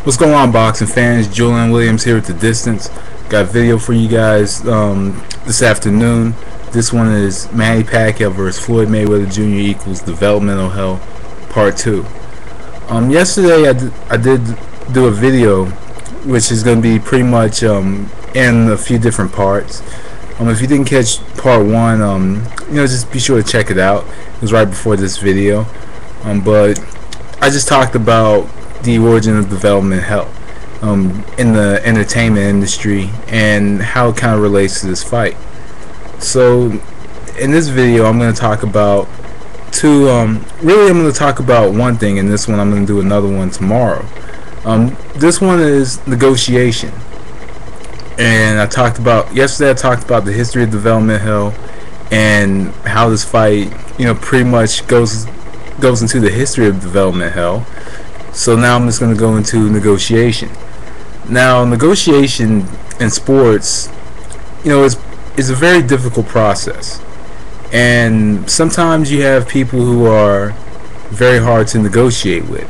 What's going on, boxing fans? Julian Williams here at the distance. Got a video for you guys this afternoon. This one is Manny Pacquiao versus Floyd Mayweather Jr equals developmental hell part 2. Yesterday I did do a video which is going to be pretty much in a few different parts. If you didn't catch part 1, just be sure to check it out. It was right before this video. But I just talked about the origin of development hell in the entertainment industry and how it kind of relates to this fight. So in this video I'm going to talk about really I'm going to talk about one thing, and this one I'm going to do another one tomorrow. This one is negotiation, and yesterday I talked about the history of development hell and how this fight pretty much goes into the history of development hell. So now I'm just going to go into negotiation. Now, negotiation in sports, is a very difficult process, and sometimes you have people who are very hard to negotiate with.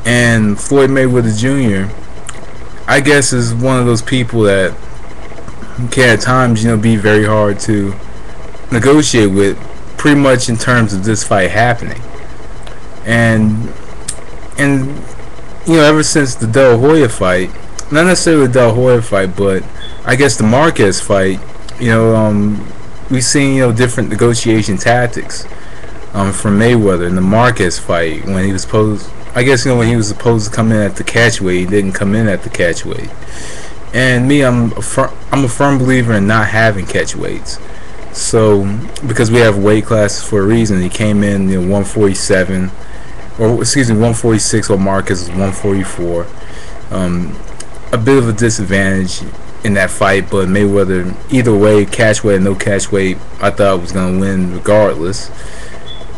And Floyd Mayweather Jr., I guess, is one of those people that can at times, be very hard to negotiate with, pretty much in terms of this fight happening. And ever since the De La Hoya fight, not necessarily the De La Hoya fight, but I guess the Marquez fight, we've seen different negotiation tactics from Mayweather. In the Marquez fight, when he was supposed to come in at the catchweight, he didn't come in at the catchweight. And me, I'm a firm believer in not having catchweights. So because we have weight classes for a reason, he came in 147. 146, while Marcus is 144. A bit of a disadvantage in that fight, but Mayweather, either way, catchweight or no catchweight, I thought was going to win regardless.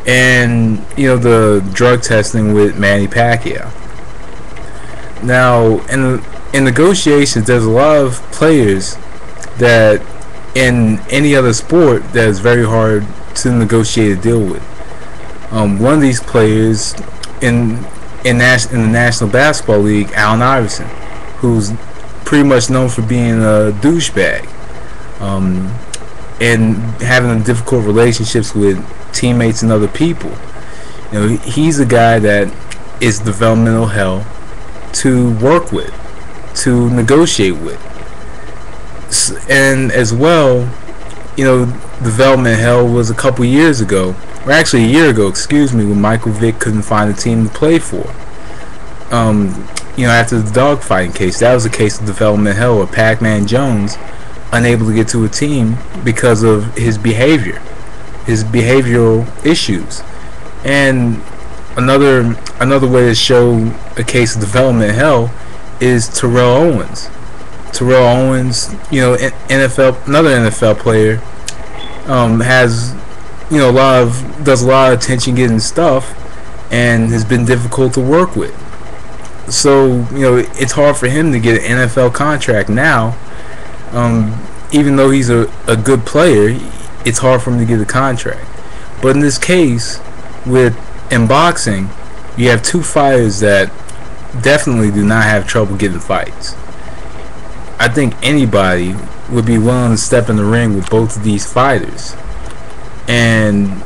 And the drug testing with Manny Pacquiao. Now, in negotiations, there's a lot of players that in any other sport that is very hard to negotiate a deal with. One of these players in the National Basketball League, Allen Iverson, who's pretty much known for being a douchebag and having difficult relationships with teammates and other people. He's a guy that is developmental hell to work with, to negotiate with. And as well, development hell was a couple years ago, or actually a year ago, excuse me, when Michael Vick couldn't find a team to play for. After the dogfighting case, that was a case of development hell, where Pac-Man Jones unable to get to a team because of his behavior, his behavioral issues. And another way to show a case of development hell is Terrell Owens. Terrell Owens, another NFL player, has does a lot of attention getting stuff and has been difficult to work with. So it's hard for him to get an NFL contract now. Even though he's a good player, it's hard for him to get a contract. But in this case, in boxing, you have two fighters that definitely do not have trouble getting fights. I think anybody would be willing to step in the ring with both of these fighters. And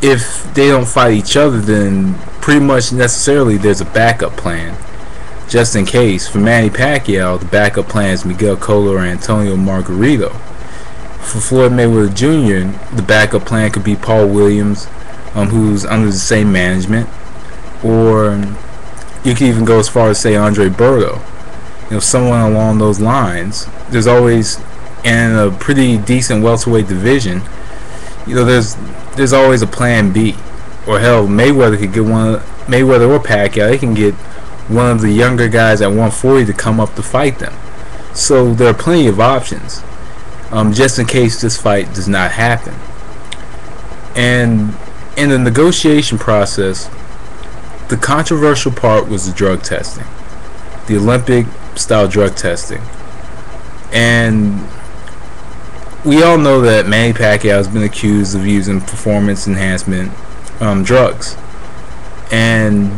if they don't fight each other, then pretty much necessarily there's a backup plan, just in case. For Manny Pacquiao, the backup plan is Miguel Cotto or Antonio Margarito. For Floyd Mayweather Jr., the backup plan could be Paul Williams, who's under the same management, or you could even go as far as say Andre Berto. Someone along those lines. There's always, in a pretty decent welterweight division, there's always a plan B. Or hell, Mayweather could get Mayweather or Pacquiao, they can get one of the younger guys at 140 to come up to fight them. So there are plenty of options, just in case this fight does not happen. And in the negotiation process, the controversial part was the drug testing, the Olympic style drug testing. And we all know that Manny Pacquiao has been accused of using performance enhancement drugs, and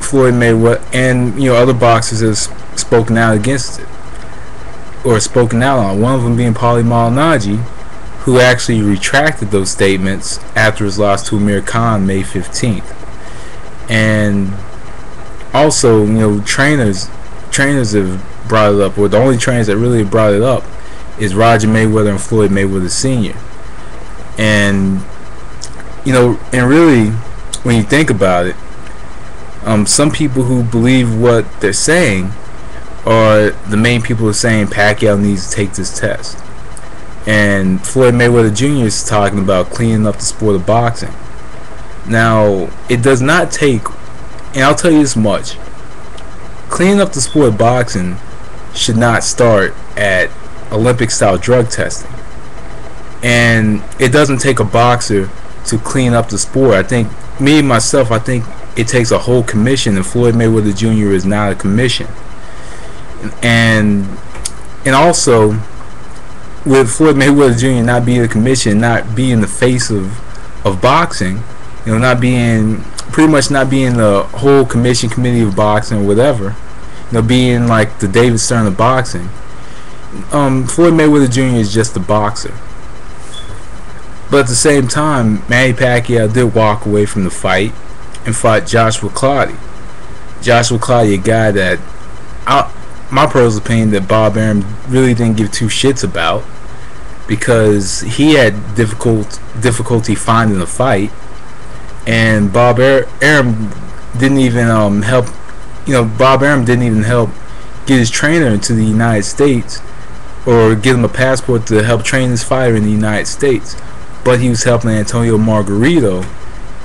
Floyd Mayweather and other boxers have spoken out against it, or spoken out on. One of them being Paulie Malignaggi, who actually retracted those statements after his loss to Amir Khan May 15th. And also, trainers have brought it up, or the only trainers that really brought it up is Roger Mayweather and Floyd Mayweather Sr. And and really, when you think about it, some people who believe what they're saying are the main people who are saying Pacquiao needs to take this test. And Floyd Mayweather Jr. is talking about cleaning up the sport of boxing. Now, it does not take, and I'll tell you this much, cleaning up the sport of boxing should not start at Olympic style drug testing. And it doesn't take a boxer to clean up the sport. I think it takes a whole commission, and Floyd Mayweather Jr. is not a commission. And also, with Floyd Mayweather Jr. not being a commission, not being the face of boxing, pretty much not being the whole committee of boxing or whatever, being like the David Stern of boxing, Floyd Mayweather Jr. is just a boxer. But at the same time, Manny Pacquiao did walk away from the fight and fought Joshua Clottey. Joshua Clottey, a guy that, my personal opinion, that Bob Arum really didn't give two shits about, because he had difficulty finding a fight, and Bob Arum didn't even help. Bob Arum didn't even help get his trainer into the United States, or give him a passport to help train his fighter in the United States. But he was helping Antonio Margarito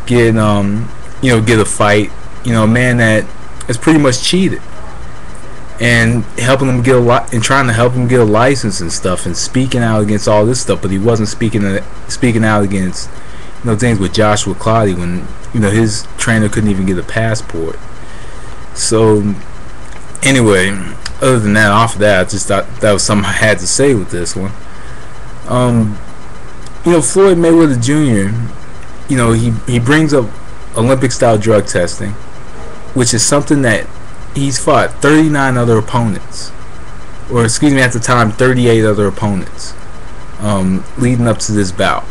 get a fight. A man that is pretty much cheated, and helping him get trying to help him get a license and stuff, and speaking out against all this stuff. But he wasn't speaking out against things with Joshua Clottey when his trainer couldn't even get a passport. So anyway, other than that, off of that, I just thought that was something I had to say with this one. Floyd Mayweather Jr., he brings up Olympic style drug testing, which is something that he's fought 39 other opponents, or excuse me, at the time 38 other opponents, leading up to this bout,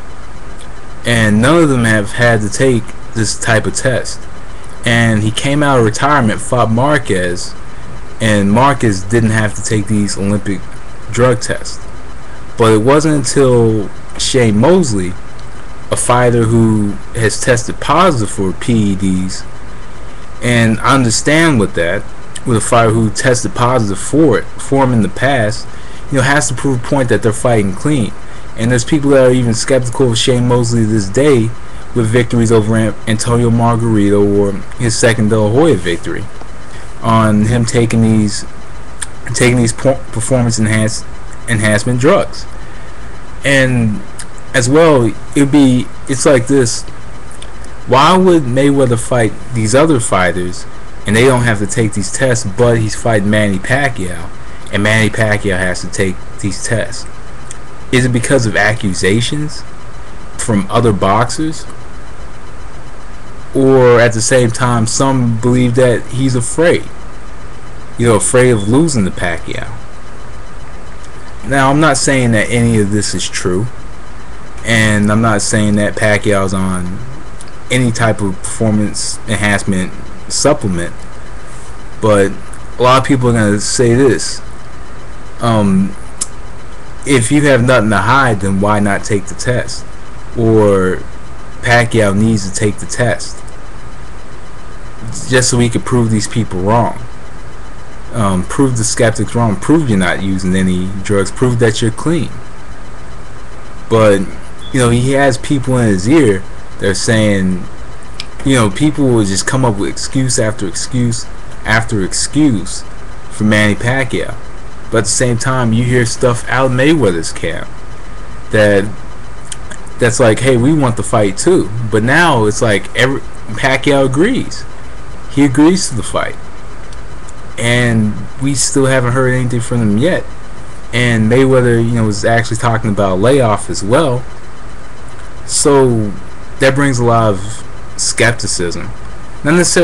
and none of them have had to take this type of test. And he came out of retirement, fought Marquez, and Marquez didn't have to take these Olympic drug tests. But it wasn't until Shane Mosley, a fighter who has tested positive for PEDs, and I understand with that, with a fighter who tested positive for him in the past, has to prove a point that they're fighting clean. And there's people that are even skeptical of Shane Mosley to this day, with victories over Antonio Margarito, or his second De La Hoya victory, on him taking these performance enhancement drugs. And as well, it's like this: why would Mayweather fight these other fighters and they don't have to take these tests, but he's fighting Manny Pacquiao and Manny Pacquiao has to take these tests? Is it because of accusations from other boxers? Or at the same time, some believe that he's afraid of losing to Pacquiao. Now, I'm not saying that any of this is true, and I'm not saying that Pacquiao's on any type of performance enhancement supplement, but a lot of people are going to say this: if you have nothing to hide, then why not take the test? Or Pacquiao needs to take the test just so he could prove these people wrong, prove the skeptics wrong, prove you're not using any drugs, prove that you're clean. But he has people in his ear that are saying, people will just come up with excuse after excuse after excuse for Manny Pacquiao. But at the same time, you hear stuff out of Mayweather's camp that's like, hey, we want the fight too. But now it's like Pacquiao agrees. He agrees to the fight, and we still haven't heard anything from him yet. And Mayweather, was actually talking about a layoff as well. So that brings a lot of skepticism. Not necessarily